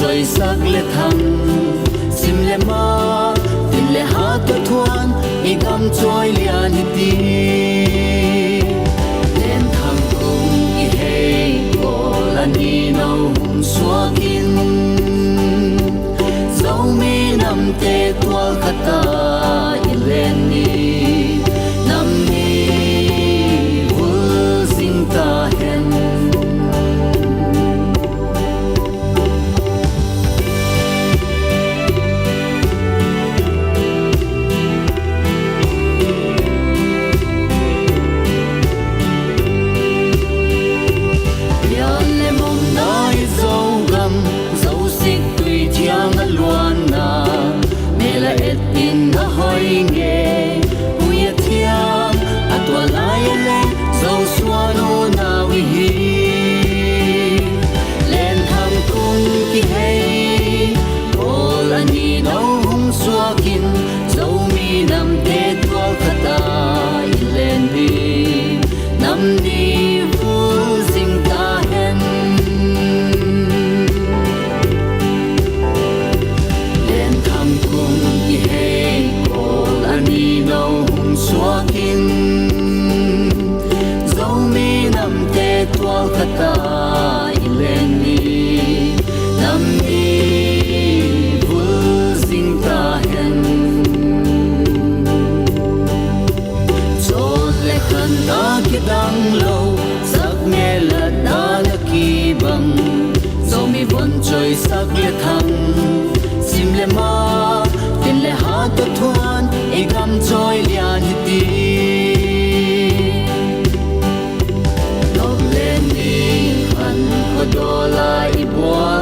trôi sắc lệ thăng sim lệ ma tin lệ hát tu thuan i gam trôi lian hi lên thang cùng i hey cô là ni nâu hùng xóa kín dấu mi nằm tê tua khata i lên ni nằm ni vu sinh ta hen khata ileni namni vuzing ta hen chon le khan na ki dang lo sak nghe la da la ki bang zomi von choi sak le thang sim le ma tin le ha to thuan e gam choi lian hi ti Dola i boa